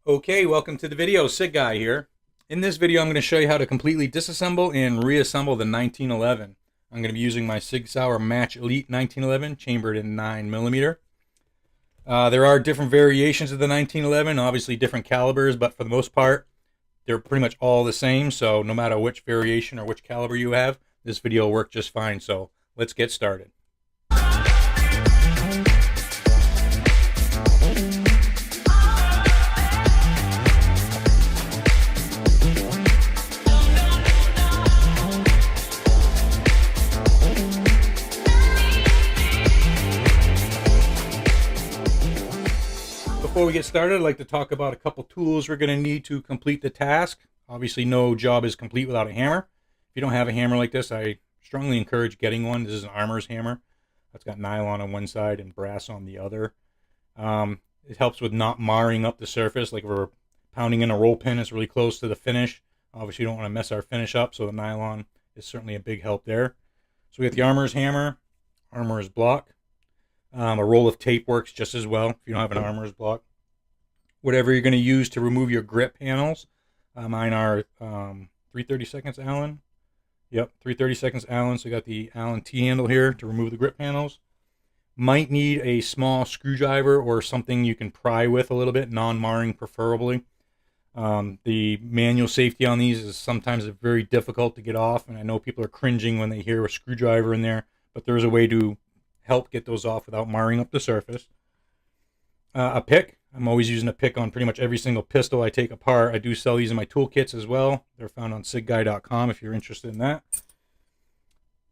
Okay, welcome to the video. Sig Guy here. In this video, I'm going to show you how to completely disassemble and reassemble the 1911. I'm going to be using my Sig Sauer Match Elite 1911, chambered in 9mm. There are different variations of the 1911, obviously different calibers, but for the most part, they're pretty much all the same. So no matter which variation or which caliber you have, this video will work just fine. So let's get started. Before we get started, I'd like to talk about a couple tools we're going to need to complete the task. Obviously, no job is complete without a hammer. If you don't have a hammer like this, I strongly encourage getting one. This is an armor's hammer. It's got nylon on one side and brass on the other. It helps with not marring up the surface. Like if we're pounding in a roll pin, it's really close to the finish. Obviously, you don't want to mess our finish up, so the nylon is certainly a big help there. So we got the armor's hammer, armor's block. A roll of tape works just as well if you don't have an armor's block. Whatever you're going to use to remove your grip panels. Mine are 3/32 Allen. Yep, 3/32 Allen. So I got the Allen T-handle here to remove the grip panels. Might need a small screwdriver or something you can pry with a little bit, non-marring preferably. The manual safety on these is sometimes very difficult to get off, and I know people are cringing when they hear a screwdriver in there, but there is a way to help get those off without marring up the surface. A pick. I'm always using a pick on pretty much every single pistol I take apart. I do sell these in my toolkits as well. They're found on sigguy.com if you're interested in that.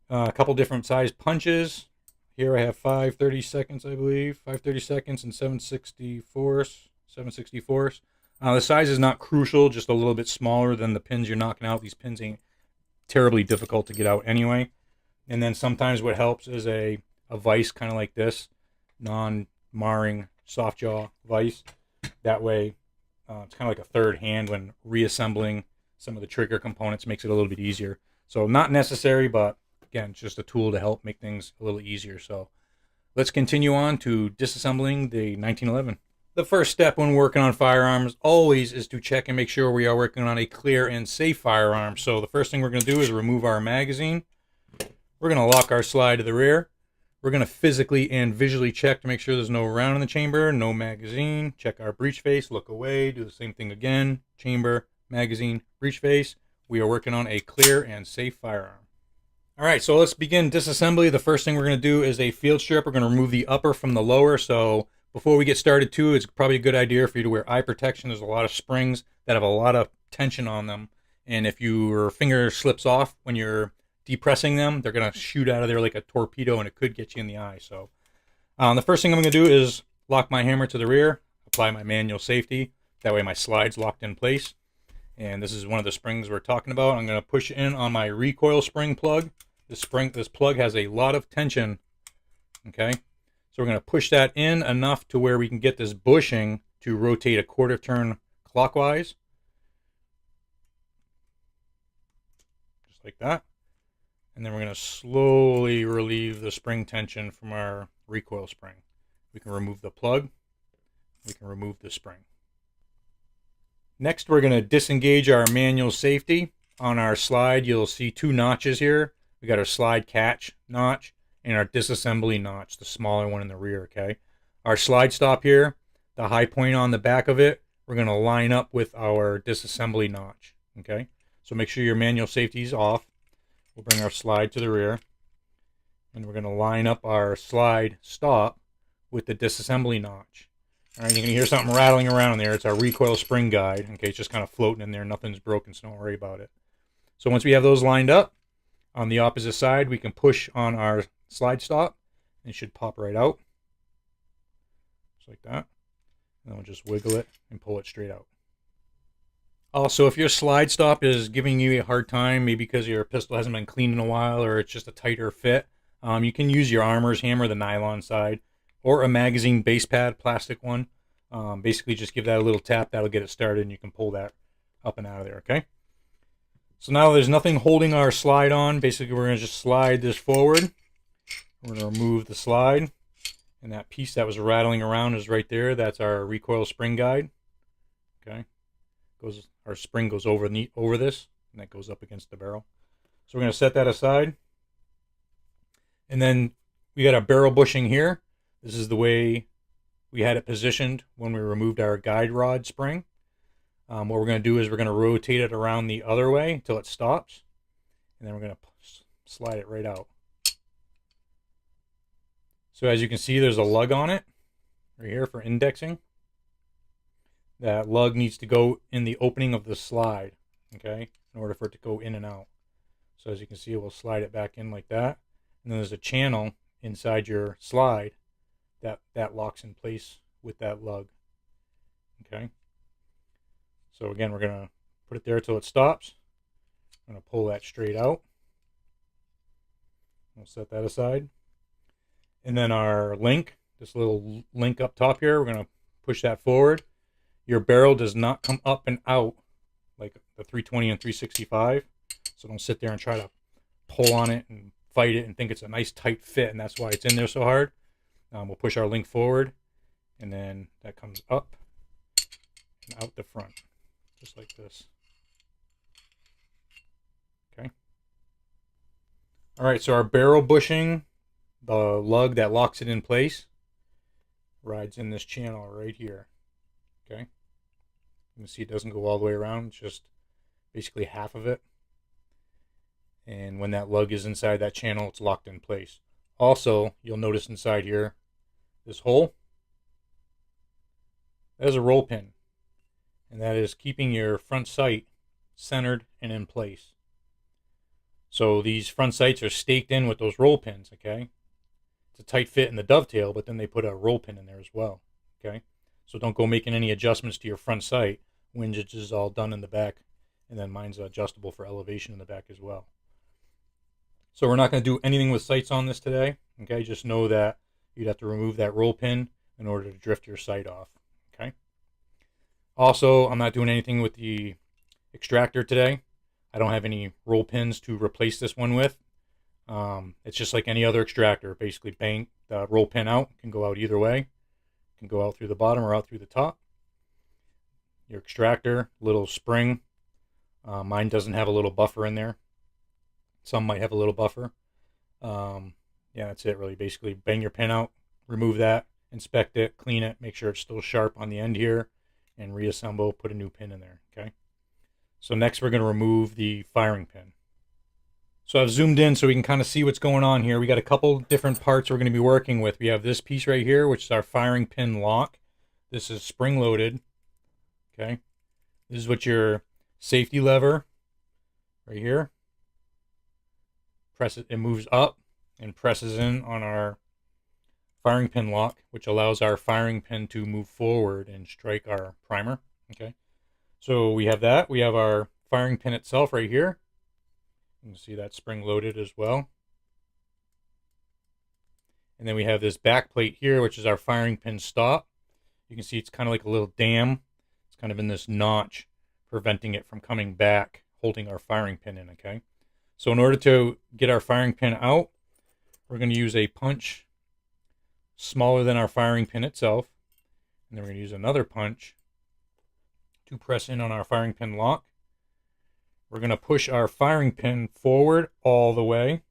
A couple different size punches. Here I have 5/32, I believe. 5/32 and 7/64. The size is not crucial, just a little bit smaller than the pins you're knocking out. These pins ain't terribly difficult to get out anyway. And then sometimes what helps is a vise kind of like this, non-marring soft jaw vise. That way it's kind of like a third hand when reassembling some of the trigger components, makes it a little bit easier. So not necessary, but again, it's just a tool to help make things a little easier. So let's continue on to disassembling the 1911. The first step when working on firearms always is to check and make sure we are working on a clear and safe firearm. So the first thing we're going to do is remove our magazine. We're going to lock our slide to the rear. We're going to physically and visually check to make sure there's no round in the chamber, no magazine. Check our breech face, look away, do the same thing again. Chamber, magazine, breech face. We are working on a clear and safe firearm. All right, so let's begin disassembly. The first thing we're going to do is a field strip. We're going to remove the upper from the lower. So before we get started too, it's probably a good idea for you to wear eye protection. There's a lot of springs that have a lot of tension on them. And if your finger slips off when you're depressing them, they're going to shoot out of there like a torpedo, and it could get you in the eye. So the first thing I'm going to do is lock my hammer to the rear, apply my manual safety. That way my slide's locked in place. And this is one of the springs we're talking about. I'm going to push in on my recoil spring plug. This plug has a lot of tension. Okay, so we're going to push that in enough to where we can get this bushing to rotate a quarter turn clockwise. Just like that. And then we're going to slowly relieve the spring tension from our recoil spring. We can remove the plug. We can remove the spring. Next, we're going to disengage our manual safety. On our slide, you'll see two notches here. We got our slide catch notch and our disassembly notch, the smaller one in the rear, okay? Our slide stop here, the high point on the back of it, we're going to line up with our disassembly notch, okay? So make sure your manual safety is off. We'll bring our slide to the rear, and we're going to line up our slide stop with the disassembly notch. All right, you're going to hear something rattling around there. It's our recoil spring guide. Okay, it's just kind of floating in there. Nothing's broken, so don't worry about it. So once we have those lined up, on the opposite side, we can push on our slide stop, and it should pop right out. Just like that. And then we'll just wiggle it and pull it straight out. Also, if your slide stop is giving you a hard time, maybe because your pistol hasn't been cleaned in a while or it's just a tighter fit, you can use your armor's hammer, the nylon side, or a magazine base pad, plastic one. Basically, just give that a little tap. That'll get it started, and you can pull that up and out of there, okay? So now there's nothing holding our slide on. Basically, we're going to just slide this forward. We're going to remove the slide. And that piece that was rattling around is right there. That's our recoil spring guide. Okay, our spring goes over this, and that goes up against the barrel. So we're going to set that aside. And then we got our barrel bushing here. This is the way we had it positioned when we removed our guide rod spring. What we're going to do is we're going to rotate it around the other way until it stops. And then we're going to slide it right out. So as you can see, there's a lug on it right here for indexing. That lug needs to go in the opening of the slide, okay, in order for it to go in and out. So as you can see, we'll slide it back in like that. And then there's a channel inside your slide that locks in place with that lug, okay. So again, we're going to put it there till it stops. I'm going to pull that straight out. We'll set that aside. And then our link, this little link up top here, we're going to push that forward. Your barrel does not come up and out like the 320 and 365. So don't sit there and try to pull on it and fight it and think it's a nice tight fit, and that's why it's in there so hard. We'll push our link forward, and then that comes up and out the front, just like this. Okay. All right, so our barrel bushing, the lug that locks it in place, rides in this channel right here. Okay. You can see it doesn't go all the way around, it's just basically half of it. And when that lug is inside that channel, it's locked in place. Also, you'll notice inside here, this hole, that is a roll pin. And that is keeping your front sight centered and in place. So these front sights are staked in with those roll pins, okay? It's a tight fit in the dovetail, but then they put a roll pin in there as well, okay? So don't go making any adjustments to your front sight. Winch is all done in the back, and then mine's adjustable for elevation in the back as well. So we're not going to do anything with sights on this today, okay? Just know that you'd have to remove that roll pin in order to drift your sight off, okay? Also, I'm not doing anything with the extractor today. I don't have any roll pins to replace this one with. It's just like any other extractor. Basically, bang the roll pin out. It can go out either way. It can go out through the bottom or out through the top. Your extractor, little spring. Mine doesn't have a little buffer in there. Some might have a little buffer. Yeah, that's it really. Basically, bang your pin out, remove that, inspect it, clean it, make sure it's still sharp on the end here, and reassemble, put a new pin in there, okay? So next we're going to remove the firing pin. So I've zoomed in so we can kind of see what's going on here. We got a couple different parts we're going to be working with. We have this piece right here, which is our firing pin lock. This is spring loaded, okay? This is what your safety lever right here. Press it, it moves up and presses in on our firing pin lock, which allows our firing pin to move forward and strike our primer, okay? So we have that. We have our firing pin itself right here. You can see that spring loaded as well. And then we have this back plate here, which is our firing pin stop. You can see it's kind of like a little dam. It's kind of in this notch, preventing it from coming back, holding our firing pin in, okay? So in order to get our firing pin out, we're going to use a punch smaller than our firing pin itself. And then we're going to use another punch to press in on our firing pin lock. We're going to push our firing pin forward all the way.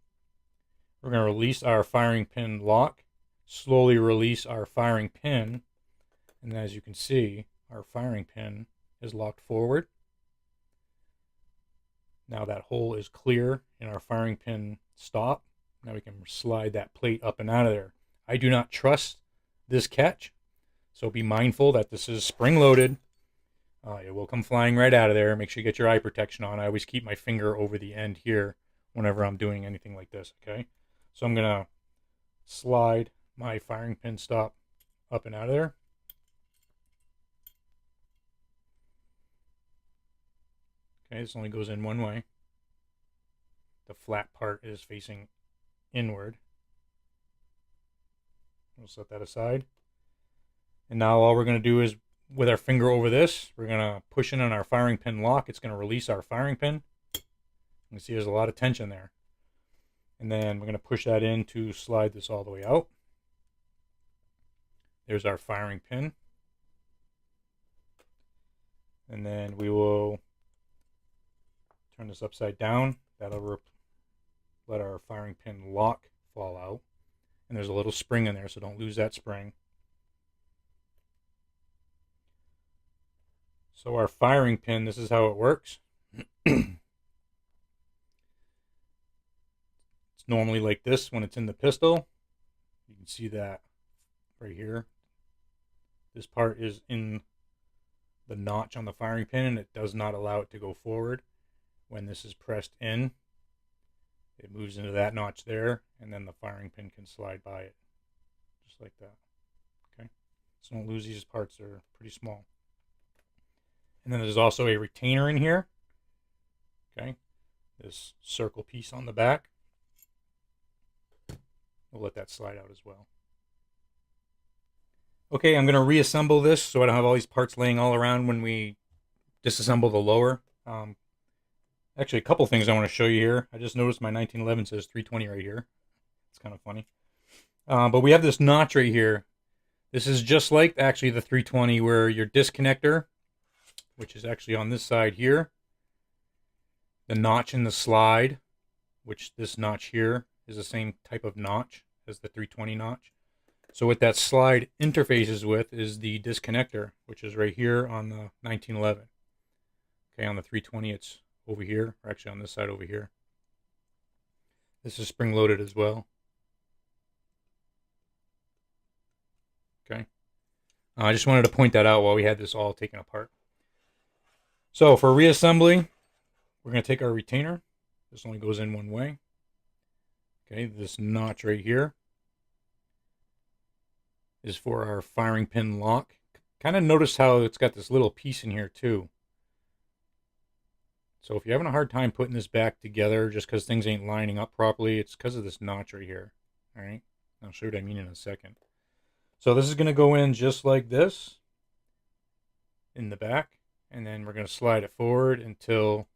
We're going to release our firing pin lock, slowly release our firing pin. And as you can see, our firing pin is locked forward. Now that hole is clear in our firing pin stop. Now we can slide that plate up and out of there. I do not trust this catch, so be mindful that this is spring loaded. It will come flying right out of there. Make sure you get your eye protection on. I always keep my finger over the end here whenever I'm doing anything like this, okay? So I'm going to slide my firing pin stop up and out of there. Okay, this only goes in one way. The flat part is facing inward. We'll set that aside. And now all we're going to do is, with our finger over this, we're going to push in on our firing pin lock. It's going to release our firing pin. You can see there's a lot of tension there. And then we're going to push that in to slide this all the way out. There's our firing pin. And then we will turn this upside down. That'll let our firing pin lock fall out. And there's a little spring in there, so don't lose that spring. So our firing pin, this is how it works. It's normally like this when it's in the pistol. You can see that right here. This part is in the notch on the firing pin, and it does not allow it to go forward. When this is pressed in, it moves into that notch there, and then the firing pin can slide by it, just like that. Okay, so don't lose these parts, they're pretty small. And then there's also a retainer in here. Okay, this circle piece on the back. We'll let that slide out as well. Okay, I'm going to reassemble this so I don't have all these parts laying all around when we disassemble the lower. Actually, a couple things I want to show you here. I just noticed my 1911 says 320 right here. It's kind of funny. But we have this notch right here. This is just like actually the 320 where your disconnector, which is actually on this side here, the notch in the slide, which this notch here is the same type of notch as the 320 notch. So what that slide interfaces with is the disconnector, which is right here on the 1911. Okay, on the 320 it's over here, or actually on this side over here. This is spring loaded as well. Okay, I just wanted to point that out while we had this all taken apart. So for reassembly, we're going to take our retainer. This only goes in one way. Okay, this notch right here is for our firing pin lock. Kind of notice how it's got this little piece in here too. So if you're having a hard time putting this back together just because things ain't lining up properly, it's because of this notch right here. All right, I'll show you what I mean in a second. So this is going to go in just like this in the back, and then we're going to slide it forward until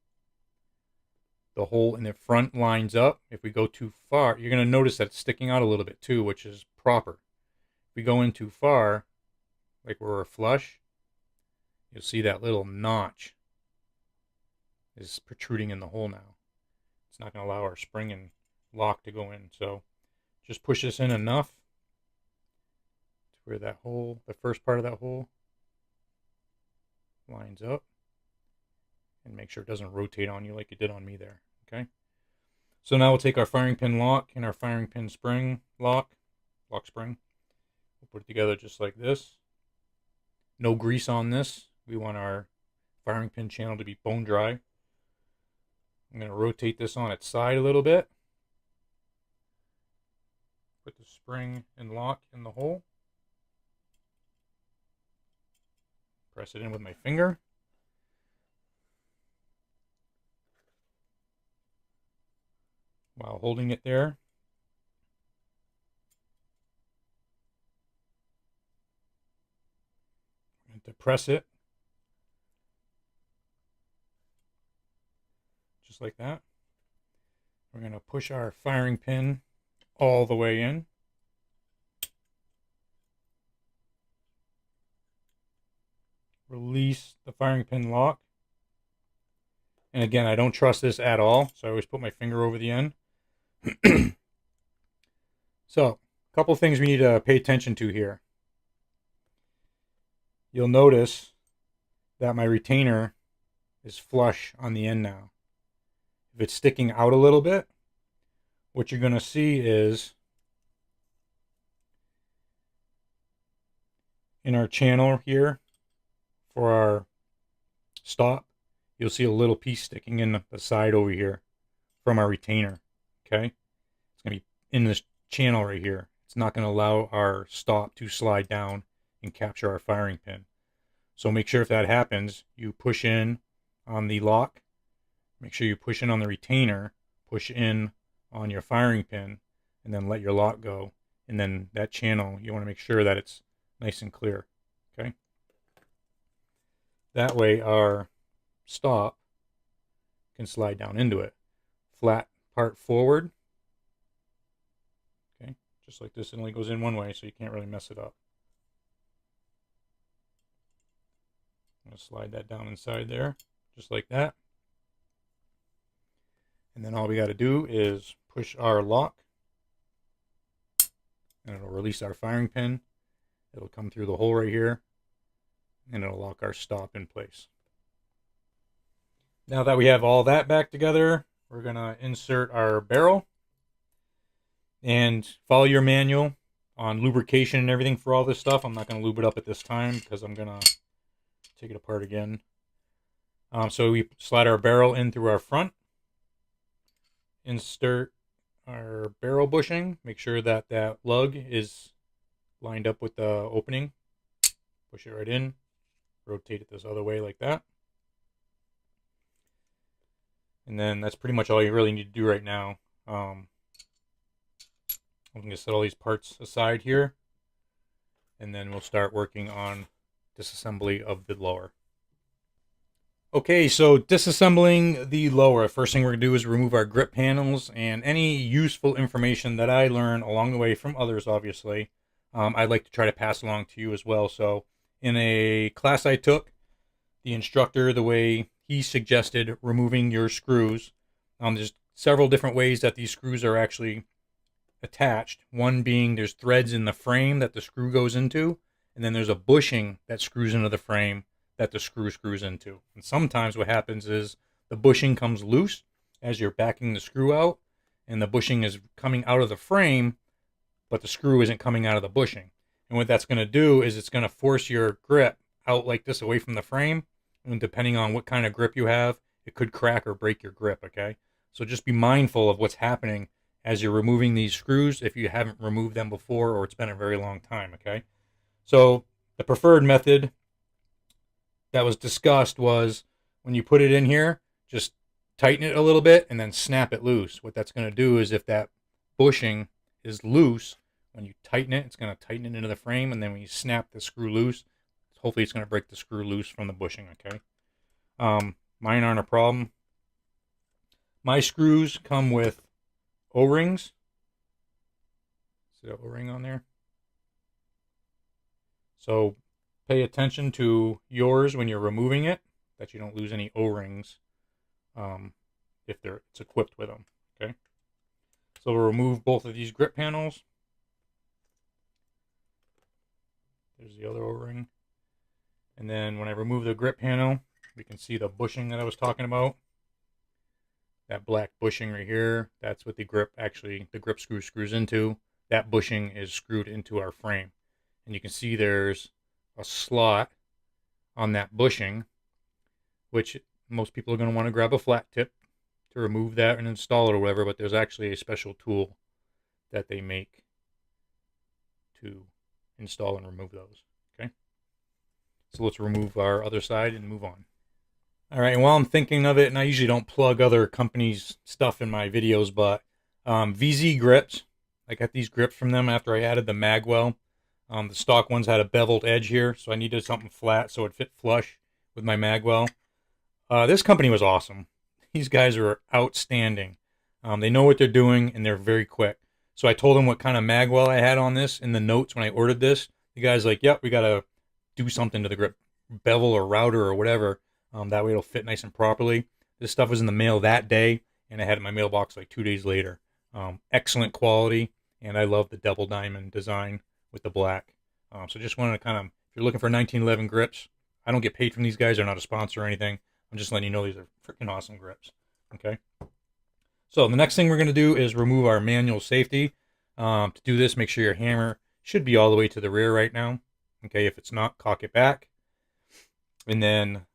the hole in the front lines up. If we go too far, you're going to notice that it's sticking out a little bit too, which is proper. If we go in too far, like where we're flush, you'll see that little notch is protruding in the hole now. It's not going to allow our spring and lock to go in. So just push this in enough to where that hole, the first part of that hole, lines up, and make sure it doesn't rotate on you like it did on me there. Okay, so now we'll take our firing pin lock and our firing pin spring lock spring. We'll put it together just like this. No grease on this. We want our firing pin channel to be bone dry. I'm going to rotate this on its side a little bit. Put the spring and lock in the hole. Press it in with my finger. While holding it there, I'm going to press it just like that. We're going to push our firing pin all the way in. Release the firing pin lock. And again, I don't trust this at all, so I always put my finger over the end. So, a couple things we need to pay attention to here. You'll notice that my retainer is flush on the end now. If it's sticking out a little bit, what you're going to see is in our channel here for our stop, you'll see a little piece sticking in the side over here from our retainer. Okay, it's going to be in this channel right here. It's not going to allow our stop to slide down and capture our firing pin. So make sure if that happens, you push in on the lock. Make sure you push in on the retainer, push in on your firing pin, and then let your lock go. And then that channel, you want to make sure that it's nice and clear. Okay. That way our stop can slide down into it. Flat part forward. Okay, just like this. It only goes in one way, so you can't really mess it up. I'm going to slide that down inside there, just like that. And then all we got to do is push our lock, and it'll release our firing pin. It'll come through the hole right here, and it'll lock our stop in place. Now that we have all that back together, we're going to insert our barrel. And follow your manual on lubrication and everything for all this stuff. I'm not going to lube it up at this time because I'm going to take it apart again. So we slide our barrel in through our front. Insert our barrel bushing. Make sure that that lug is lined up with the opening. Push it right in. Rotate it this other way like that. And then that's pretty much all you really need to do right now. I'm going to set all these parts aside here, and then we'll start working on disassembly of the lower. Okay, so disassembling the lower. First thing we're going to do is remove our grip panels and any useful information that I learn along the way from others, obviously. I'd like to try to pass along to you as well. So in a class I took, the instructor, the way he suggested removing your screws, there's several different ways that these screws are actually attached. One being there's threads in the frame that the screw goes into, and then there's a bushing that screws into the frame that the screw screws into. And sometimes what happens is the bushing comes loose as you're backing the screw out, and the bushing is coming out of the frame, but the screw isn't coming out of the bushing. And what that's going to do is it's going to force your grip out like this away from the frame, and depending on what kind of grip you have, it could crack or break your grip, okay? So just be mindful of what's happening as you're removing these screws if you haven't removed them before or it's been a very long time, okay? So the preferred method that was discussed was when you put it in here, just tighten it a little bit and then snap it loose. What that's going to do is if that bushing is loose, when you tighten it, it's going to tighten it into the frame, and then when you snap the screw loose, hopefully it's going to break the screw loose from the bushing, okay? Mine aren't a problem. My screws come with O-rings. See that O-ring on there? So pay attention to yours when you're removing it, that you don't lose any O-rings if it's equipped with them. Okay. So we'll remove both of these grip panels. There's the other O-ring. And then when I remove the grip panel, we can see the bushing that I was talking about. That black bushing right here, that's what the grip screw screws into. That bushing is screwed into our frame. And you can see there's a slot on that bushing, which most people are going to want to grab a flat tip to remove that and install it or whatever, but there's actually a special tool that they make to install and remove those. Okay, so let's remove our other side and move on. All right, and while I'm thinking of it, and I usually don't plug other companies' stuff in my videos, but VZ grips, I got these grips from them after I added the magwell. The stock ones had a beveled edge here, so I needed something flat so it fit flush with my magwell. This company was awesome. These guys are outstanding. They know what they're doing, and they're very quick. So I told them what kind of magwell I had on this in the notes when I ordered this. The guy's like, yep, we got to do something to the grip, bevel or router or whatever. That way it'll fit nice and properly. This stuff was in the mail that day, and I had it in my mailbox like 2 days later. Excellent quality, and I love the double diamond design with the black. So just wanted to kind of, if you're looking for 1911 grips, I don't get paid from these guys. They're not a sponsor or anything. I'm just letting you know these are freaking awesome grips. Okay. So the next thing we're going to do is remove our manual safety. To do this, make sure your hammer should be all the way to the rear right now. Okay. If it's not, cock it back. And then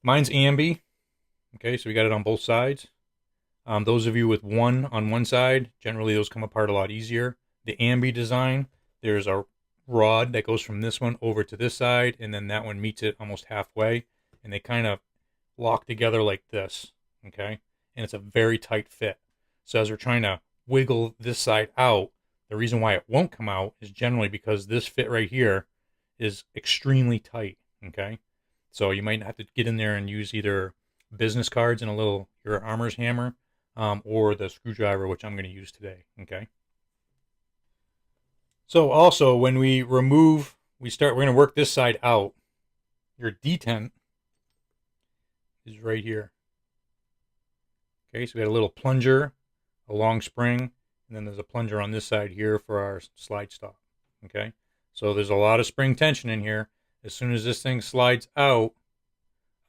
mine's ambi. Okay. So we got it on both sides. Those of you with one on one side, generally those come apart a lot easier. The ambi design, there's a rod that goes from this one over to this side, and then that one meets it almost halfway, and they kind of lock together like this, okay? And it's a very tight fit. So as we're trying to wiggle this side out, the reason why it won't come out is generally because this fit right here is extremely tight, okay? So you might have to get in there and use either business cards and your armor's hammer, or the screwdriver, which I'm going to use today, okay? So also when we remove, we're going to work this side out. your detent is right here. Okay, so we got a little plunger, a long spring, and then there's a plunger on this side here for our slide stop. Okay, so there's a lot of spring tension in here. As soon as this thing slides out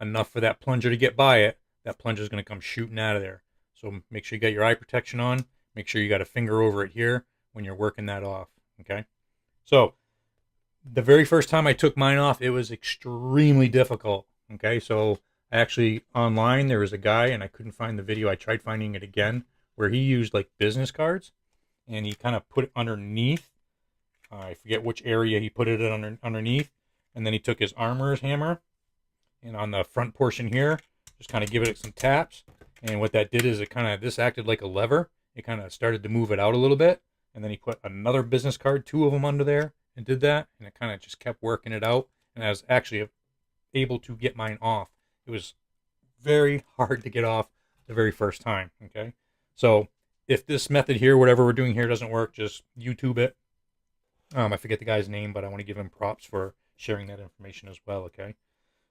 enough for that plunger to get by it, that plunger is going to come shooting out of there. So make sure you got your eye protection on. Make sure you got a finger over it here when you're working that off. Okay, so the very first time I took mine off, it was extremely difficult. Okay, so actually online there was a guy, and I couldn't find the video. I tried finding it again, where he used like business cards, and he kind of put it underneath. I forget which area he put it underneath, and then he took his armorer's hammer, and on the front portion here, just kind of give it some taps. And what that did is it kind of, this acted like a lever. It kind of started to move it out a little bit, and then he put another business card, 2 of them under there, and did that, and it kind of just kept working it out, and I was actually able to get mine off. It was very hard to get off the very first time. Okay, so if this method here, whatever we're doing here, doesn't work, just YouTube it. I forget the guy's name, but I want to give him props for sharing that information as well. Okay,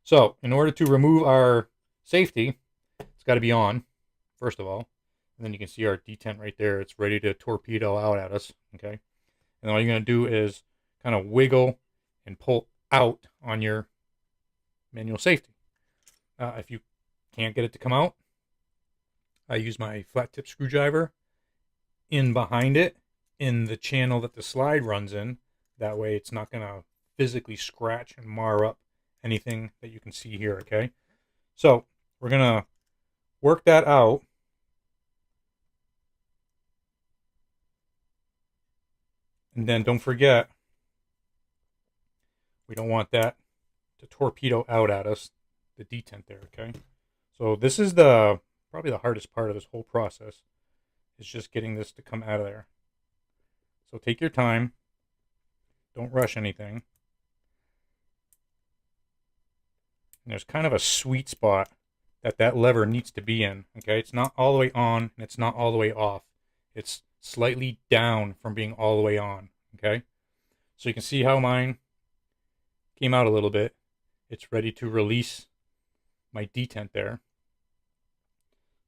so in order to remove our safety, it's got to be on first of all, and then you can see our detent right there. It's ready to torpedo out at us. Okay, and all you're going to do is kind of wiggle and pull out on your manual safety. If you can't get it to come out, I use my flat tip screwdriver in behind it in the channel that the slide runs in. That way it's not going to physically scratch and mar up anything that you can see here. Okay, so we're going to work that out. And then don't forget, we don't want that to torpedo out at us, the detent there. Okay, so this is probably the hardest part of this whole process, is just getting this to come out of there. So take your time, don't rush anything. And there's kind of a sweet spot that lever needs to be in. Okay, it's not all the way on and it's not all the way off. It's slightly down from being all the way on. Okay, so you can see how mine came out a little bit. It's ready to release my detent there.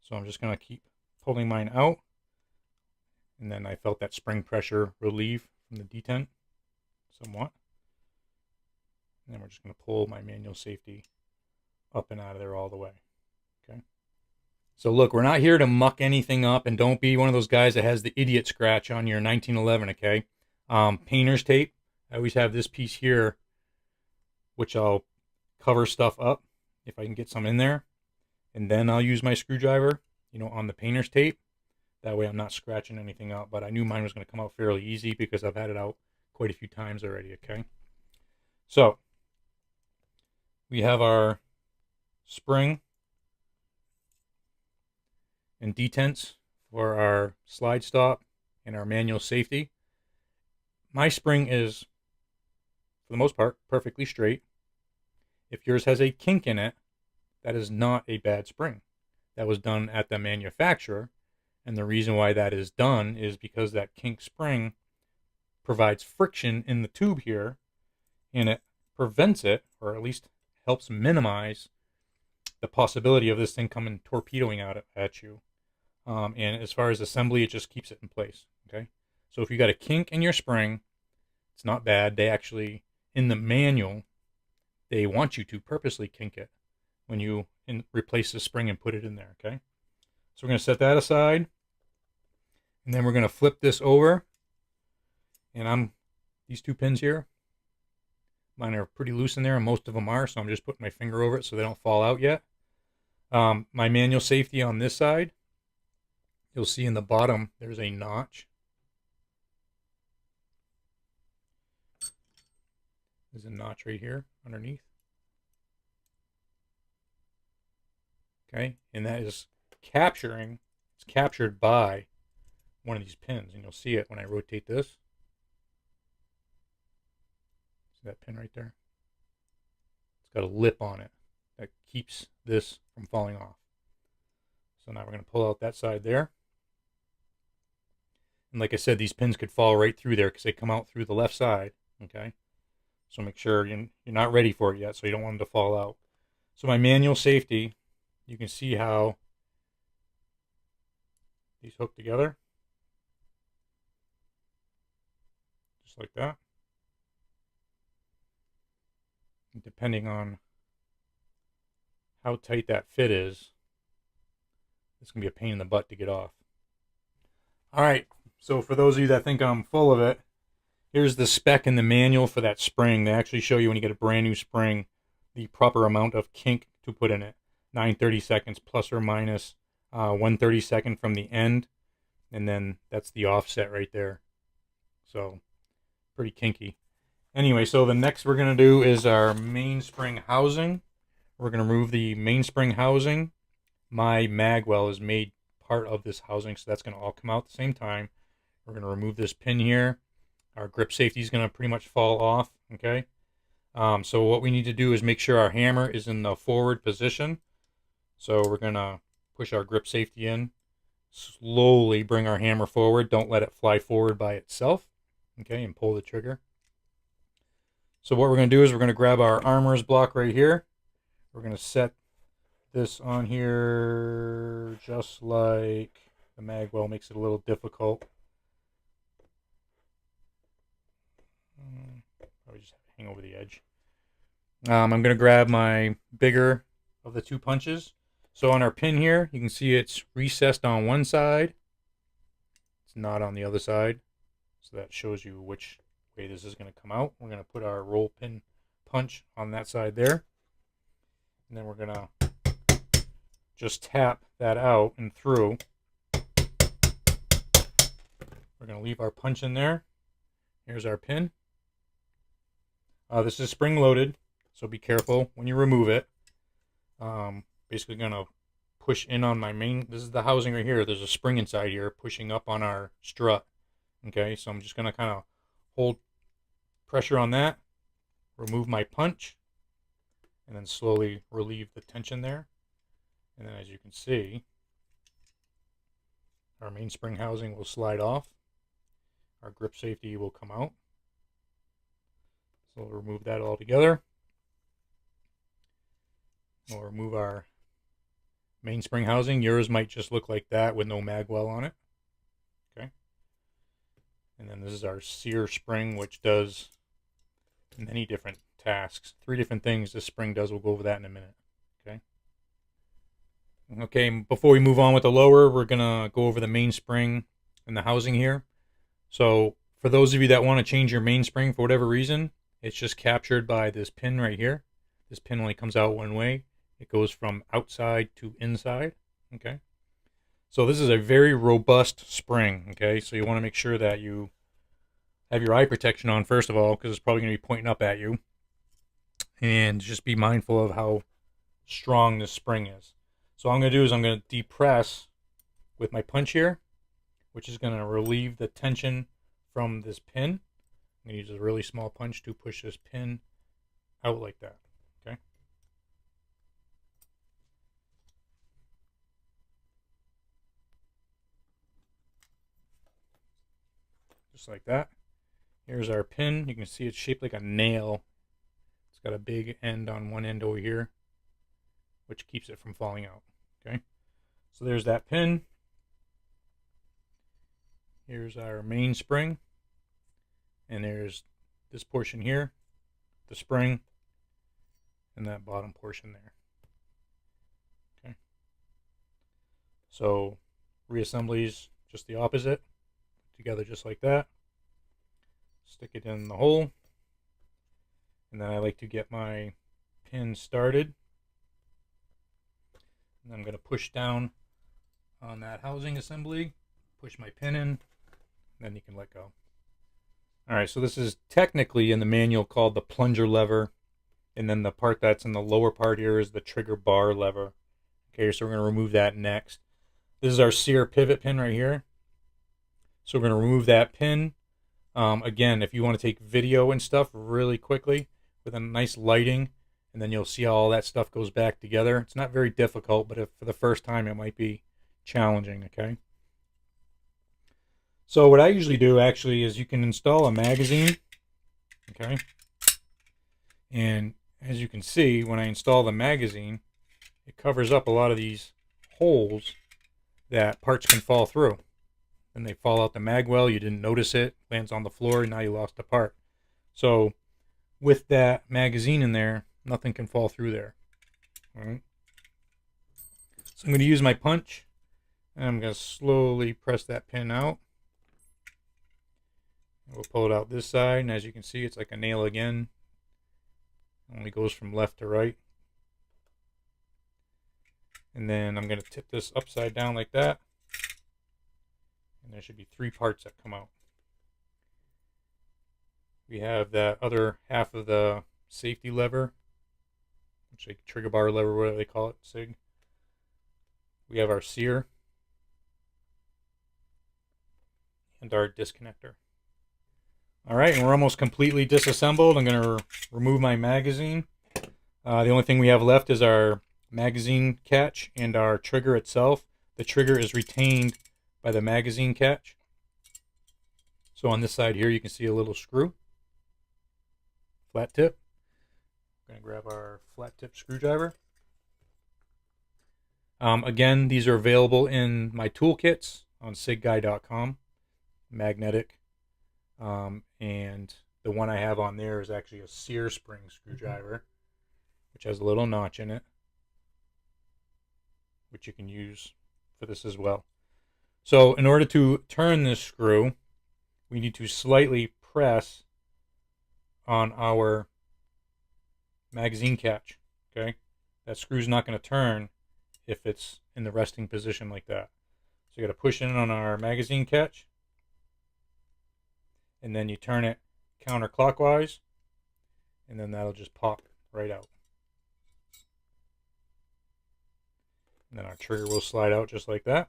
So I'm just going to keep pulling mine out. And then I felt that spring pressure relieve from the detent somewhat. And then we're just going to pull my manual safety up and out of there all the way. Okay. So look, we're not here to muck anything up, and don't be one of those guys that has the idiot scratch on your 1911, okay? Painter's tape. I always have this piece here, which I'll cover stuff up if I can get some in there. And then I'll use my screwdriver, on the painter's tape. That way I'm not scratching anything out. But I knew mine was going to come out fairly easy because I've had it out quite a few times already, okay? So we have our spring and detents for our slide stop and our manual safety. My spring is, for the most part, perfectly straight. If yours has a kink in it, that is not a bad spring. That was done at the manufacturer, and the reason why that is done is because that kink spring provides friction in the tube here, and it prevents it, or at least helps minimize the possibility of this thing coming torpedoing out at you. And as far as assembly, it just keeps it in place. Okay, so if you got a kink in your spring, it's not bad. They actually, in the manual, they want you to purposely kink it when you replace the spring and put it in there. Okay, so we're going to set that aside, and then we're going to flip this over. And these 2 pins here, mine are pretty loose in there, and most of them are, so I'm just putting my finger over it so they don't fall out yet. My manual safety on this side, you'll see in the bottom there's a notch. There's a notch right here underneath. Okay, and that is it's captured by one of these pins, and you'll see it when I rotate this. See that pin right there? It's got a lip on it that keeps this from falling off. So now we're going to pull out that side there. And like I said, these pins could fall right through there because they come out through the left side. Okay, So make sure you're not ready for it yet, so you don't want them to fall out. So my manual safety, you can see how these hook together. Just like that. And depending on how tight that fit is, it's going to be a pain in the butt to get off. All right, so for those of you that think I'm full of it, here's the spec in the manual for that spring. They actually show you when you get a brand new spring the proper amount of kink to put in it. 9/32 plus or minus 1/32 from the end, and then that's the offset right there. So pretty kinky. Anyway, so the next we're going to do is our mainspring housing. We're going to remove the mainspring housing. My magwell is made part of this housing, so that's going to all come out at the same time. We're going to remove this pin here. Our grip safety is going to pretty much fall off, okay? So what we need to do is make sure our hammer is in the forward position. So we're going to push our grip safety in. Slowly bring our hammer forward. Don't let it fly forward by itself, okay? And pull the trigger. So what we're going to do is we're going to grab our armorer's block right here. We're going to set this on here just like the magwell makes it a little difficult. Probably just hang over the edge. I'm going to grab my bigger of the two punches. So on our pin here, you can see it's recessed on one side. It's not on the other side. So that shows you which way this is going to come out. We're going to put our roll pin punch on that side there. And then we're going to just tap that out and through. We're going to leave our punch in there. Here's our pin. This is spring loaded, so be careful when you remove it. Basically going to push in on my main, this is the housing right here. There's a spring inside here pushing up on our strut. Okay, so I'm just going to kind of hold pressure on that, remove my punch, and then slowly relieve the tension there. And then as you can see, our mainspring housing will slide off. Our grip safety will come out. So we'll remove that all together. We'll remove our mainspring housing. Yours might just look like that with no magwell on it. Okay. And then this is our sear spring, which does many different tasks. 3 different things this spring does. We'll go over that in a minute. Okay. Okay, before we move on with the lower, we're going to go over the mainspring and the housing here. So for those of you that want to change your mainspring for whatever reason, it's just captured by this pin right here. This pin only comes out one way. It goes from outside to inside. Okay. So this is a very robust spring. Okay. So you want to make sure that you have your eye protection on first of all, because it's probably going to be pointing up at you. And just be mindful of how strong this spring is. So what I'm going to do is I'm going to depress with my punch here, which is going to relieve the tension from this pin. I'm going to use a really small punch to push this pin out like that. Okay. Just like that. Here's our pin. You can see it's shaped like a nail. It's got a big end on one end over here, which keeps it from falling out. Okay. So there's that pin. Here's our mainspring. And there's this portion here, the spring, and that bottom portion there. Okay. So reassembly is just the opposite. Together just like that. Stick it in the hole. And then I like to get my pin started. And I'm going to push down on that housing assembly. Push my pin in. And then you can let go. Alright, so this is technically in the manual called the plunger lever. And then the part that's in the lower part here is the trigger bar lever. Okay, so we're going to remove that next. This is our sear pivot pin right here. So we're going to remove that pin. Again, if you want to take video and stuff really quickly with a nice lighting, and then you'll see how all that stuff goes back together. It's not very difficult, but if for the first time it might be challenging, okay? So what I usually do actually is you can install a magazine, okay? And as you can see, when I install the magazine, it covers up a lot of these holes that parts can fall through. Then they fall out the mag well, you didn't notice it, lands on the floor, and now you lost a part. So with that magazine in there, nothing can fall through there. All right. So I'm going to use my punch, and I'm going to slowly press that pin out. We'll pull it out this side, and as you can see, it's like a nail again. It only goes from left to right. And then I'm going to tip this upside down like that. And there should be 3 parts that come out. We have that other half of the safety lever, which is a trigger bar lever, whatever they call it, SIG. We have our sear and our disconnector. All right, and we're almost completely disassembled. I'm going to remove my magazine. The only thing we have left is our magazine catch and our trigger itself. The trigger is retained by the magazine catch. So on this side here, you can see a little screw, flat tip. I'm going to grab our flat tip screwdriver. Again, these are available in my toolkits on sigguy.com, magnetic. And the one I have on there is actually a sear spring screwdriver, which has a little notch in it, which you can use for this as well. So in order to turn this screw, we need to slightly press on our magazine catch. Okay, that screw's not going to turn if it's in the resting position like that. So you got to push in on our magazine catch, and then you turn it counterclockwise, and then that'll just pop right out. And then our trigger will slide out just like that.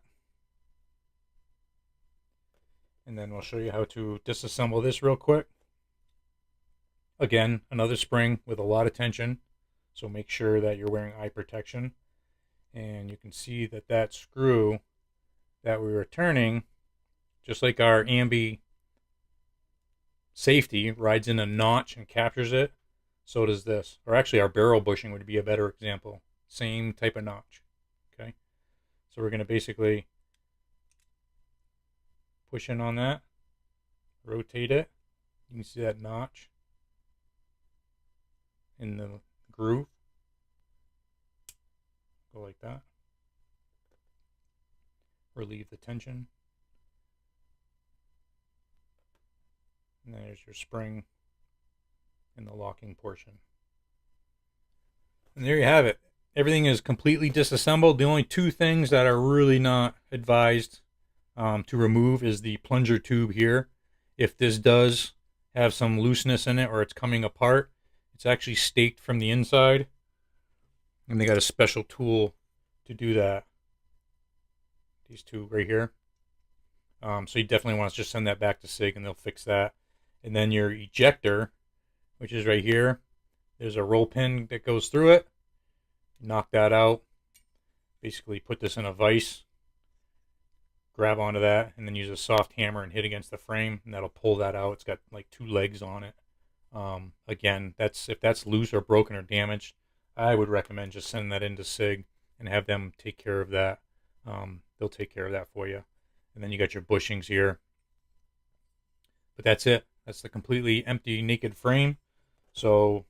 And then we'll show you how to disassemble this real quick. Again, another spring with a lot of tension, so make sure that you're wearing eye protection. And you can see that that screw that we were turning, just like our ambi safety, rides in a notch and captures it, so does this. Or actually our barrel bushing would be a better example. Same type of notch. Okay, so we're going to basically push in on that, rotate it. You can see that notch in the groove. Go like that. Relieve the tension. And there's your spring in the locking portion. And there you have it. Everything is completely disassembled. The only 2 things that are really not advised to remove is the plunger tube here. If this does have some looseness in it or it's coming apart, it's actually staked from the inside. And they got a special tool to do that. These 2 right here. So you definitely want to just send that back to SIG and they'll fix that. And then your ejector, which is right here, there's a roll pin that goes through it. Knock that out. Basically put this in a vise. Grab onto that and then use a soft hammer and hit against the frame, and that'll pull that out. It's got like 2 legs on it. Again, if that's loose or broken or damaged, I would recommend just sending that into SIG and have them take care of that. They'll take care of that for you. And then you got your bushings here. But that's it. That's the completely empty, naked frame. So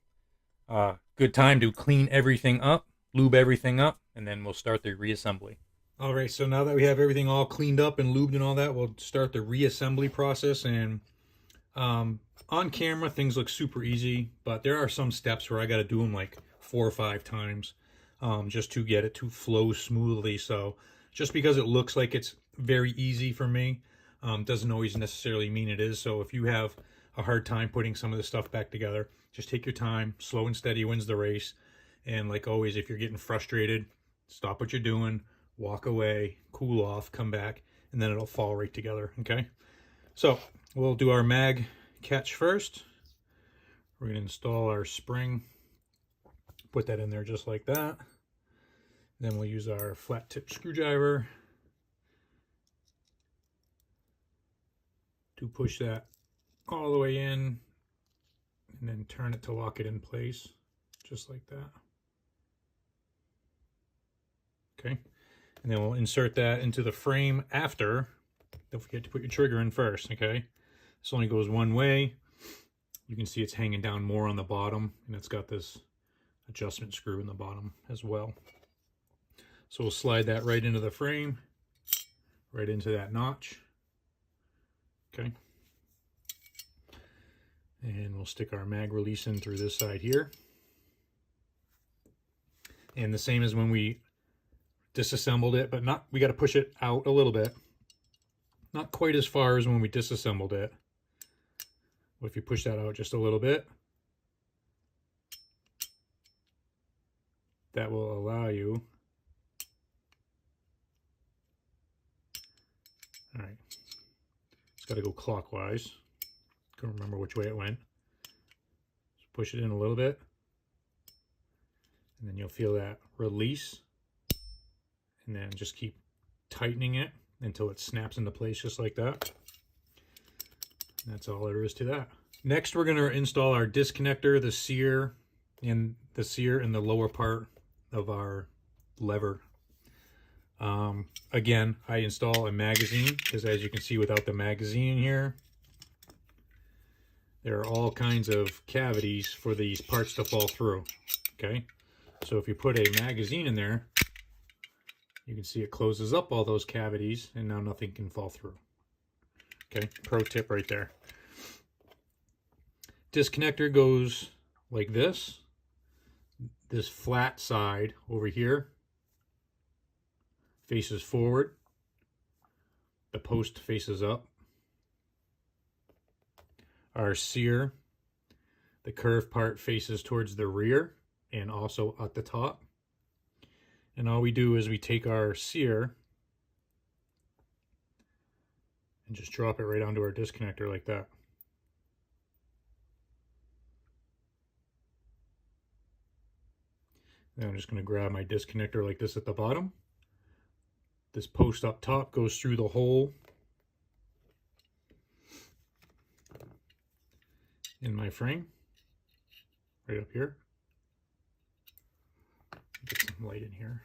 good time to clean everything up, lube everything up, and then we'll start the reassembly. All right, so now that we have everything all cleaned up and lubed and all that, we'll start the reassembly process. And on camera, things look super easy, but there are some steps where I got to do them like 4 or 5 times just to get it to flow smoothly. So just because it looks like it's very easy for me doesn't always necessarily mean it is. So if you have a hard time putting some of this stuff back together, just take your time. Slow and steady wins the race. And like always, if you're getting frustrated, stop what you're doing, walk away, cool off, come back, and then it'll fall right together. Okay, so we'll do our mag catch first. We're going to install our spring, put that in there just like that. Then we'll use our flat tip screwdriver to push that all the way in, and and then turn it to lock it in place, just like that. Okay, and then we'll insert that into the frame after. Don't forget to put your trigger in first, okay? This only goes one way. You can see it's hanging down more on the bottom, and it's got this adjustment screw in the bottom as well. So we'll slide that right into the frame, right into that notch. Okay. And we'll stick our mag release in through this side here. And the same as when we disassembled it, but not, we got to push it out a little bit. Not quite as far as when we disassembled it. But if you push that out just a little bit, that will allow you. All right. It's got to go clockwise. Can't remember which way it went. Just push it in a little bit. And then you'll feel that release. And then just keep tightening it until it snaps into place just like that. And that's all there is to that. Next, we're going to install our disconnector, the sear in the lower part of our lever. Again, I install a magazine because, as you can see, without the magazine here, there are all kinds of cavities for these parts to fall through. Okay, so if you put a magazine in there, you can see it closes up all those cavities, and now nothing can fall through. Okay, pro tip right there. Disconnector goes like this. This flat side over here faces forward. The post faces up. Our sear, the curved part, faces towards the rear and also at the top. And all we do is we take our sear and just drop it right onto our disconnector like that. Then I'm just going to grab my disconnector like this at the bottom. This post up top goes through the hole in my frame, right up here. Get some light in here.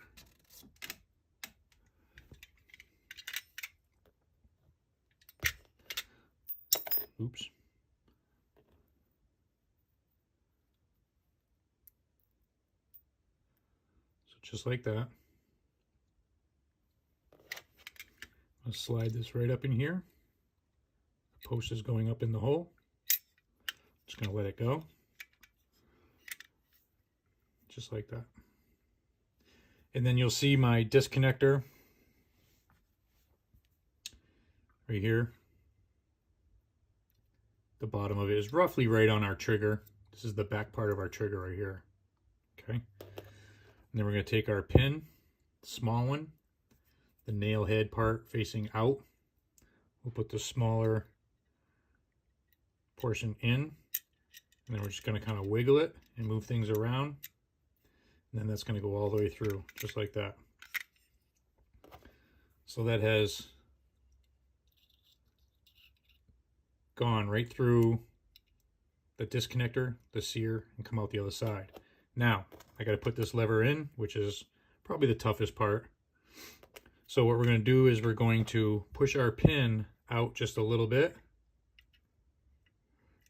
Oops. So just like that. I'll slide this right up in here. The post is going up in the hole. Just going to let it go. Just like that. And then you'll see my disconnector right here. The bottom of it is roughly right on our trigger. This is the back part of our trigger right here. Okay. And then we're going to take our pin, small one, the nail head part facing out. We'll put the smaller portion in, and then we're just going to kind of wiggle it and move things around. And then that's going to go all the way through, just like that. So that has gone right through the disconnector, the sear, and come out the other side. Now, I got to put this lever in, which is probably the toughest part. So what we're going to do is we're going to push our pin out just a little bit.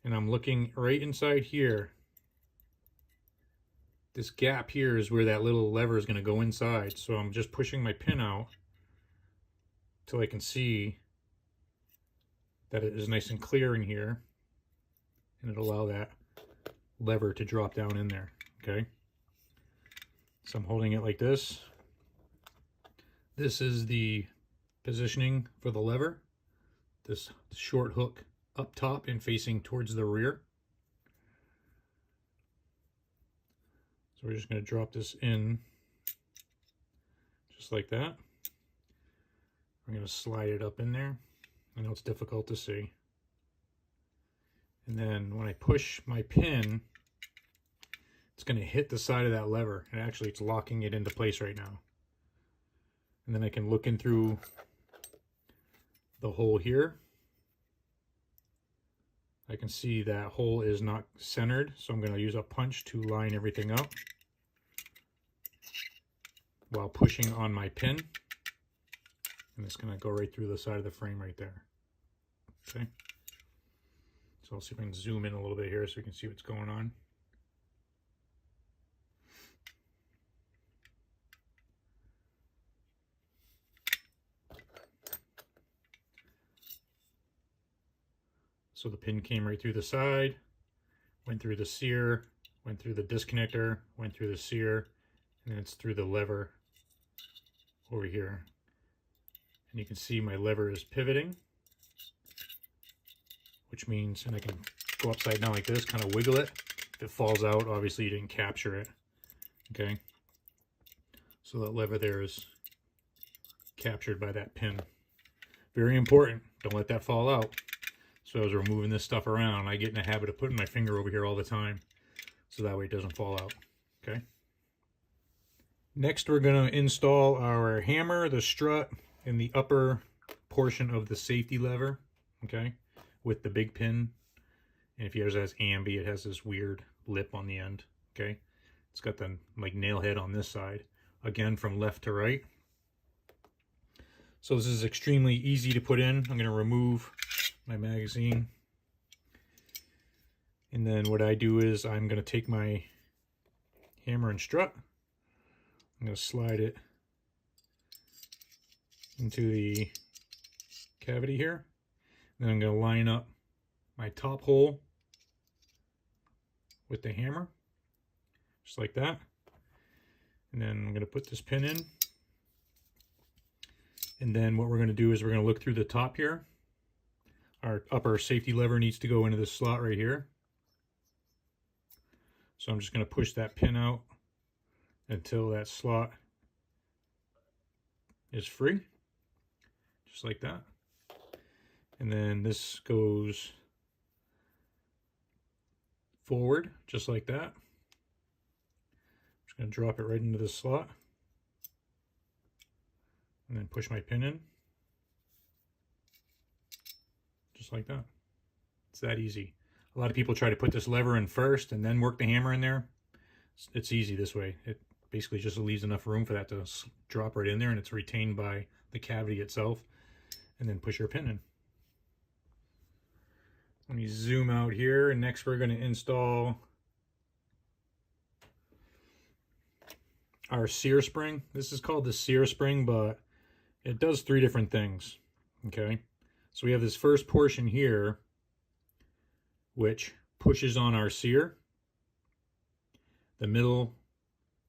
And I'm looking right inside here. This gap here is where that little lever is going to go inside. So I'm just pushing my pin out till I can see that it is nice and clear in here. And it'll allow that lever to drop down in there. Okay. So I'm holding it like this. This is the positioning for the lever. This short hook up top and facing towards the rear. So we're just going to drop this in just like that. I'm going to slide it up in there. I know it's difficult to see. And then when I push my pin, it's going to hit the side of that lever. And actually it's locking it into place right now. And then I can look in through the hole here. I can see that hole is not centered, so I'm going to use a punch to line everything up while pushing on my pin. And it's going to go right through the side of the frame right there. Okay. So I'll see if I can zoom in a little bit here so we can see what's going on. So the pin came right through the side, went through the sear, went through the disconnector, went through the sear, and then it's through the lever over here. And you can see my lever is pivoting, which means, and I can go upside down like this, kind of wiggle it. If it falls out, obviously you didn't capture it. Okay. So that lever there is captured by that pin. Very important. Don't let that fall out. So as we're moving this stuff around, I get in the habit of putting my finger over here all the time, so that way it doesn't fall out. Okay. Next, we're going to install our hammer, the strut, and the upper portion of the safety lever. Okay, with the big pin. And if yours has ambi, it has this weird lip on the end. Okay, it's got the like nail head on this side. Again, from left to right. So this is extremely easy to put in. I'm going to remove my magazine, and then what I do is I'm going to take my hammer and strut. I'm going to slide it into the cavity here. Then I'm going to line up my top hole with the hammer, just like that. And then I'm going to put this pin in. And then what we're going to do is we're going to look through the top here. Our upper safety lever needs to go into this slot right here. So I'm just going to push that pin out until that slot is free, just like that. And then this goes forward, just like that. I'm just going to drop it right into this slot and then push my pin in. Just like that. It's that easy. A lot of people try to put this lever in first and then work the hammer in there. It's easy this way. It basically just leaves enough room for that to drop right in there, and it's retained by the cavity itself. And then push your pin in. Let me zoom out here, and next we're going to install our sear spring. This is called the sear spring, but it does three different things. Okay. So we have this first portion here, which pushes on our sear. The middle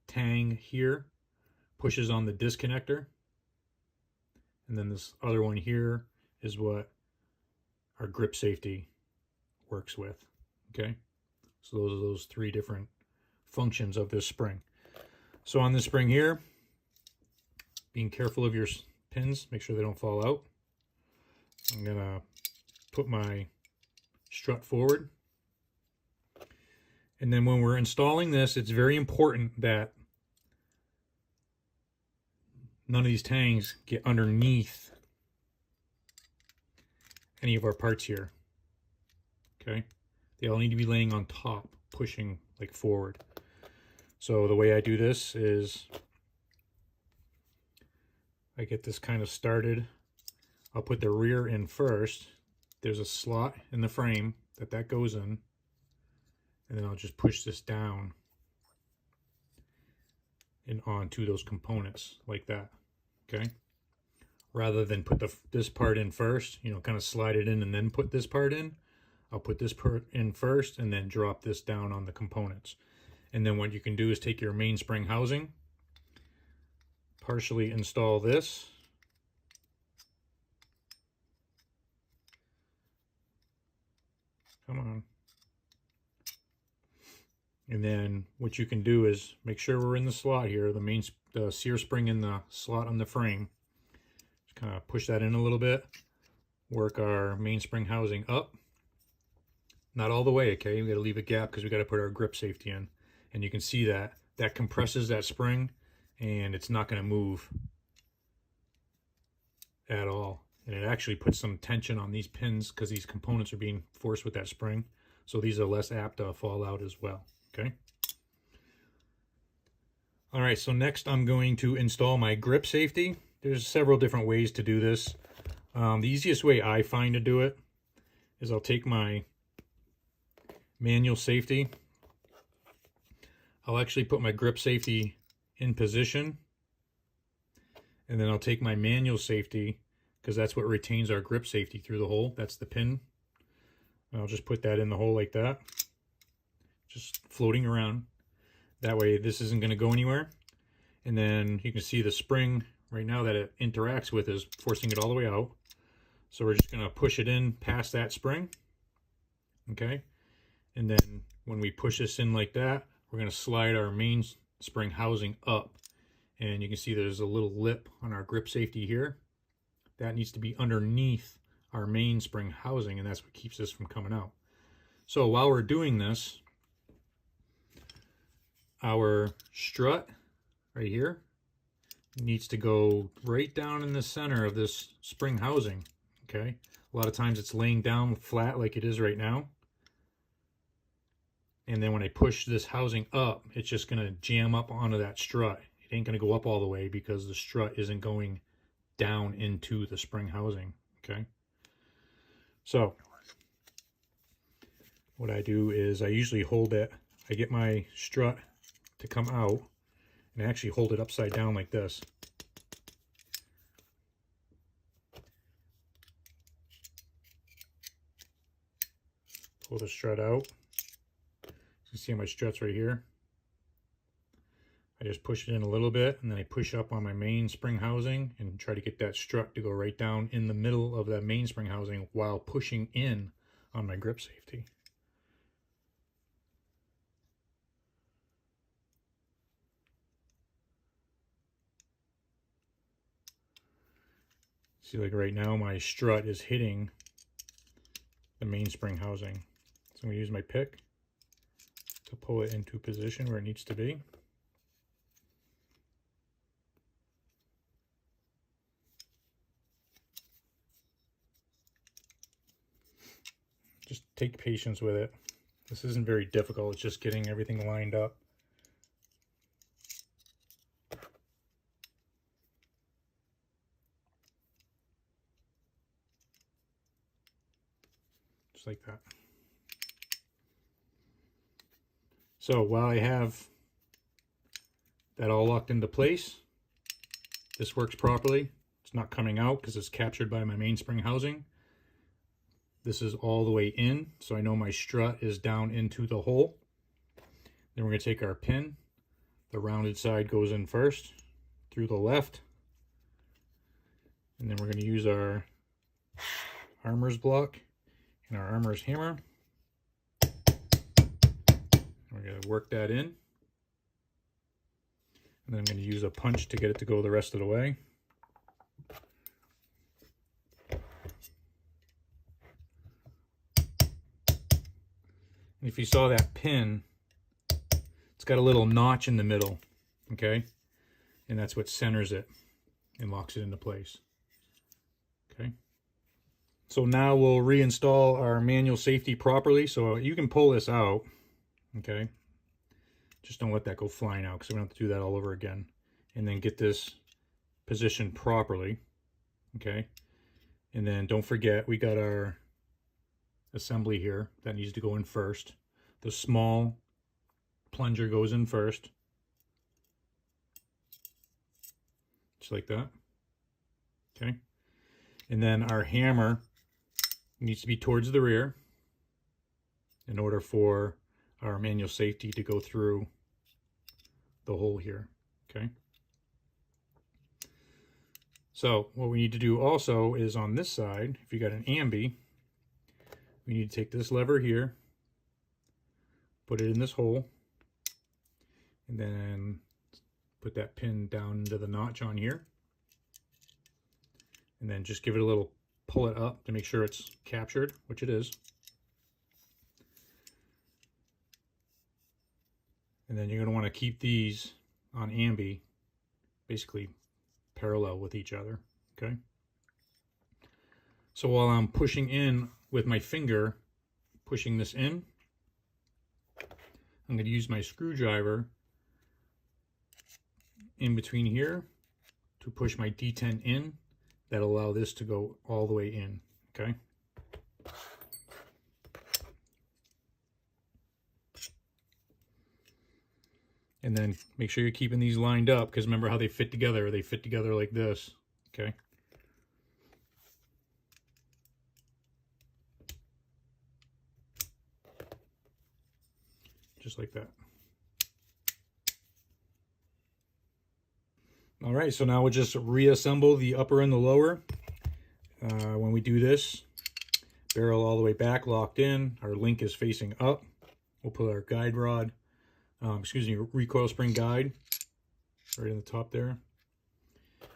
tang here pushes on the disconnector. And then this other one here is what our grip safety works with. Okay. So those are those three different functions of this spring. So on this spring here, being careful of your pins, make sure they don't fall out. I'm going to put my strut forward. And then when we're installing this, it's very important that none of these tangs get underneath any of our parts here. Okay? They all need to be laying on top, pushing like forward. So the way I do this is I get this kind of started. I'll put the rear in first. There's a slot in the frame that goes in. And then I'll just push this down and onto those components like that. Okay? Rather than put this part in first, you know, kind of slide it in and then put this part in. I'll put this part in first and then drop this down on the components. And then what you can do is take your mainspring housing, partially install this. Come on. And then what you can do is make sure we're in the slot here, the sear spring in the slot on the frame. Just kind of push that in a little bit. Work our mainspring housing up. Not all the way, okay? We got to leave a gap because we got to put our grip safety in. And you can see that compresses that spring, and it's not going to move at all And it actually puts some tension on these pins because these components are being forced with that spring. So these are less apt to fall out as well, okay? All right, so next I'm going to install my grip safety. There's several different ways to do this. The easiest way I find to do it is I'll take my manual safety. I'll actually put my grip safety in position, and then I'll take my manual safety, because that's what retains our grip safety through the hole. That's the pin. And I'll just put that in the hole like that, just floating around. That way this isn't going to go anywhere. And then you can see the spring right now that it interacts with is forcing it all the way out. So we're just going to push it in past that spring. Okay. And then when we push this in like that, we're going to slide our main spring housing up. And you can see there's a little lip on our grip safety here. That needs to be underneath our main spring housing, and that's what keeps this from coming out. So while we're doing this, our strut right here needs to go right down in the center of this spring housing, okay? A lot of times it's laying down flat like it is right now. And then when I push this housing up, it's just going to jam up onto that strut. It ain't going to go up all the way because the strut isn't going down into the spring housing, okay? So what I do is I usually hold it, I get my strut to come out, and I actually hold it upside down like this. Pull the strut out. You can see my strut's right here. I just push it in a little bit, and then I push up on my main spring housing and try to get that strut to go right down in the middle of that main spring housing while pushing in on my grip safety. See, like right now my strut is hitting the main spring housing. So I'm going to use my pick to pull it into position where it needs to be. Just take patience with it. This isn't very difficult. It's just getting everything lined up. Just like that. So while I have that all locked into place, this works properly. It's not coming out because it's captured by my mainspring housing. This is all the way in, so I know my strut is down into the hole. Then we're going to take our pin. The rounded side goes in first through the left. And then we're going to use our armor's block and our armor's hammer. We're going to work that in. And then I'm going to use a punch to get it to go the rest of the way. And if you saw that pin, it's got a little notch in the middle, okay? And that's what centers it and locks it into place, okay? So now we'll reinstall our manual safety properly. So you can pull this out, okay? Just don't let that go flying out because we're going to have to do that all over again. And then get this positioned properly, okay? And then don't forget, we got our assembly here that needs to go in first. The small plunger goes in first, just like that, okay? And then our hammer needs to be towards the rear in order for our manual safety to go through the hole here, okay? So what we need to do also is on this side, if you got an ambi, we need to take this lever here, put it in this hole, and then put that pin down into the notch on here. And then just give it a little pull it up to make sure it's captured, which it is. And then you're going to want to keep these on ambi basically parallel with each other, okay? So while I'm pushing in with my finger, pushing this in, I'm going to use my screwdriver in between here to push my D10 in. That'll allow this to go all the way in, okay? And then make sure you're keeping these lined up, because remember how they fit together. They fit together like this, okay? Just like that. All right, so now we'll just reassemble the upper and the lower. When we do this, barrel all the way back, locked in. Our link is facing up. We'll put our guide rod, recoil spring guide right in the top there.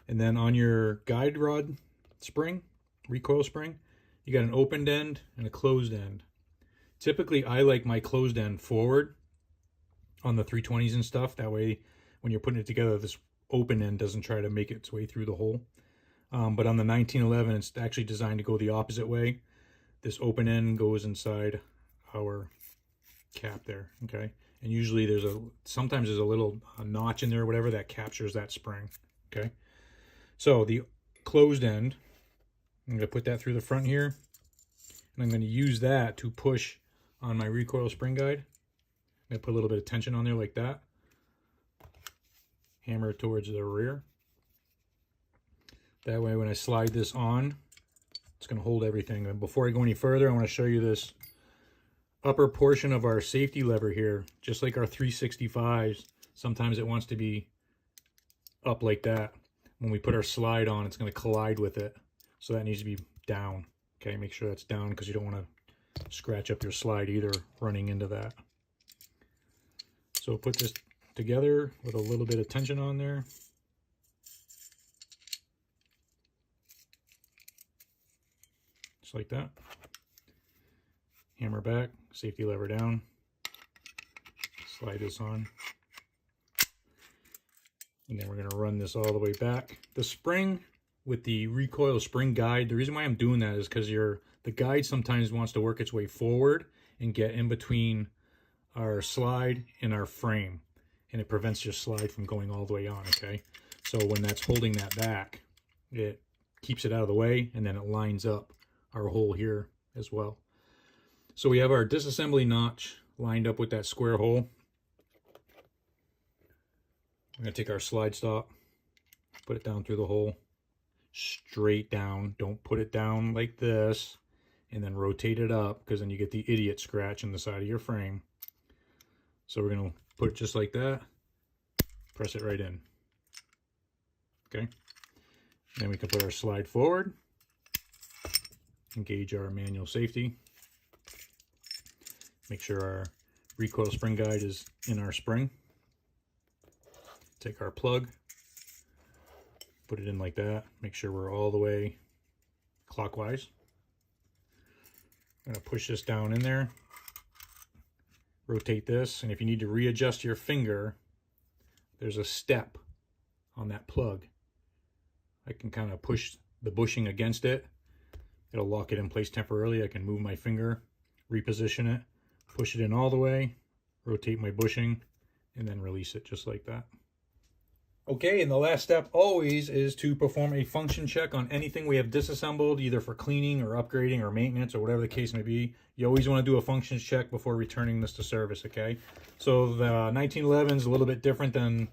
And then on your guide rod spring, recoil spring, you got an opened end and a closed end. Typically, I like my closed end forward on the 320s and stuff. That way, when you're putting it together, this open end doesn't try to make its way through the hole. But on the 1911, it's actually designed to go the opposite way. This open end goes inside our cap there, okay? And usually sometimes there's a little notch in there or whatever that captures that spring, okay? So the closed end, I'm gonna put that through the front here, and I'm gonna use that to push on my recoil spring guide. I'm gonna put a little bit of tension on there like that. Hammer it towards the rear. That way when I slide this on, it's going to hold everything. And before I go any further, I want to show you this upper portion of our safety lever here. Just like our 365s, sometimes it wants to be up like that. When we put our slide on, it's going to collide with it. So that needs to be down. Okay, make sure that's down because you don't want to scratch up your slide either running into that. So put this together with a little bit of tension on there. Just like that. Hammer back, safety lever down. Slide this on. And then we're going to run this all the way back. The spring with the recoil spring guide, the reason why I'm doing that is because the guide sometimes wants to work its way forward and get in between our slide and our frame. And it prevents your slide from going all the way on, okay? So when that's holding that back, it keeps it out of the way, and then it lines up our hole here as well. So we have our disassembly notch lined up with that square hole. We're going to take our slide stop, put it down through the hole, straight down. Don't put it down like this, and then rotate it up, because then you get the idiot scratch in the side of your frame. So we're going to put it just like that, press it right in. Okay. Then we can put our slide forward, engage our manual safety, make sure our recoil spring guide is in our spring. Take our plug, put it in like that, make sure we're all the way clockwise. I'm going to push this down in there, rotate this, and if you need to readjust your finger, there's a step on that plug. I can kind of push the bushing against it. It'll lock it in place temporarily. I can move my finger, reposition it, push it in all the way, rotate my bushing, and then release it just like that. Okay, and the last step always is to perform a function check on anything we have disassembled, either for cleaning or upgrading or maintenance or whatever the case may be. You always want to do a functions check before returning this to service, okay? So the 1911 is a little bit different than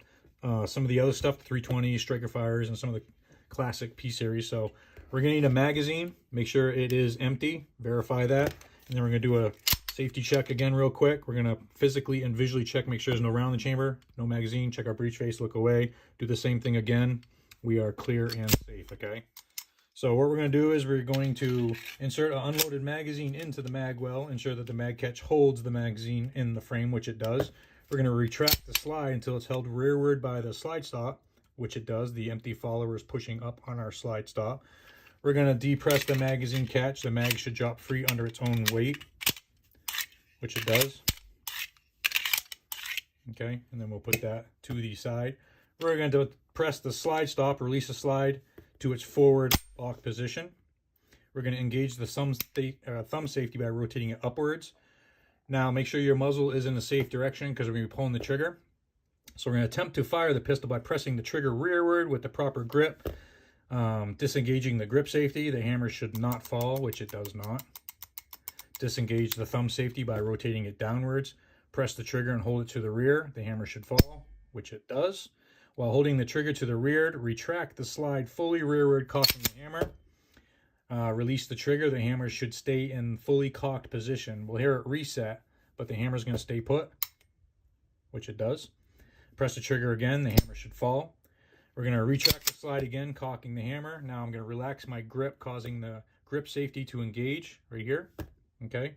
some of the other stuff, the 320, Striker Fires, and some of the classic P-Series. So we're going to need a magazine. Make sure it is empty. Verify that. And then we're going to do a safety check again real quick. We're going to physically and visually check, make sure there's no round in the chamber, no magazine, check our breech face, look away, do the same thing again. We are clear and safe, okay? So what we're going to do is we're going to insert an unloaded magazine into the mag well, ensure that the mag catch holds the magazine in the frame, which it does. We're going to retract the slide until it's held rearward by the slide stop, which it does. The empty follower is pushing up on our slide stop. We're going to depress the magazine catch. The mag should drop free under its own weight, which it does. Okay, and then we'll put that to the side. We're going to press the slide stop, release the slide to its forward lock position. We're going to engage the thumb safety by rotating it upwards. Now make sure your muzzle is in a safe direction because we're going to be pulling the trigger. So we're going to attempt to fire the pistol by pressing the trigger rearward with the proper grip. Disengaging the grip safety, the hammer should not fall, which it does not. Disengage the thumb safety by rotating it downwards. Press the trigger and hold it to the rear, the hammer should fall, which it does. While holding the trigger to the rear, retract the slide fully rearward, cocking the hammer. Release the trigger, the hammer should stay in fully cocked position. We'll hear it reset, but the hammer's going to stay put, which it does. Press the trigger again, the hammer should fall. We're going to retract the slide again, cocking the hammer. Now I'm going to relax my grip, causing the grip safety to engage right here. Okay,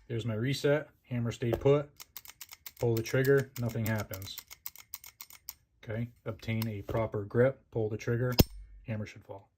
there's my reset, hammer stayed put. Pull the trigger, nothing happens. Okay, obtain a proper grip, pull the trigger, hammer should fall.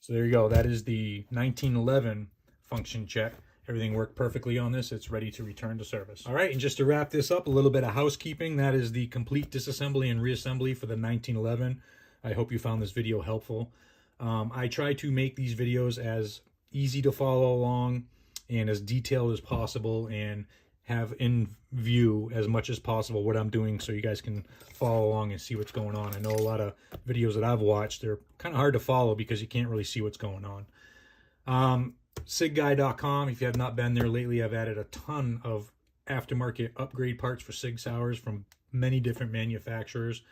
So there you go. That is the 1911 function check. Everything worked perfectly on this. It's ready to return to service. All right, and just to wrap this up, a little bit of housekeeping. That is the complete disassembly and reassembly for the 1911. I hope you found this video helpful. I try to make these videos as easy to follow along and as detailed as possible, and have in view as much as possible what I'm doing so you guys can follow along and see what's going on. I know a lot of videos that I've watched, they're kind of hard to follow because you can't really see what's going on. SIGguy.com, if you have not been there lately, I've added a ton of aftermarket upgrade parts for Sig Sauers from many different manufacturers.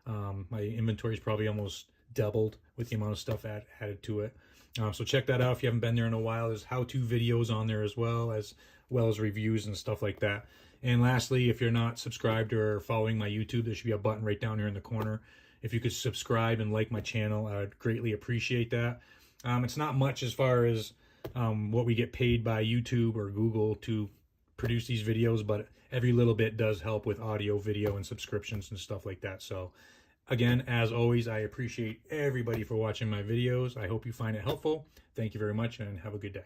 My inventory is probably almost doubled with the amount of stuff added to it. So check that out if you haven't been there in a while. There's how-to videos on there as well as reviews and stuff like that. And lastly, if you're not subscribed or following my YouTube, there should be a button right down here in the corner. If you could subscribe and like my channel, I'd greatly appreciate that. It's not much as far as what we get paid by YouTube or Google to produce these videos, but every little bit does help with audio, video, and subscriptions and stuff like that. So again, as always, I appreciate everybody for watching my videos. I hope you find it helpful. Thank you very much and have a good day.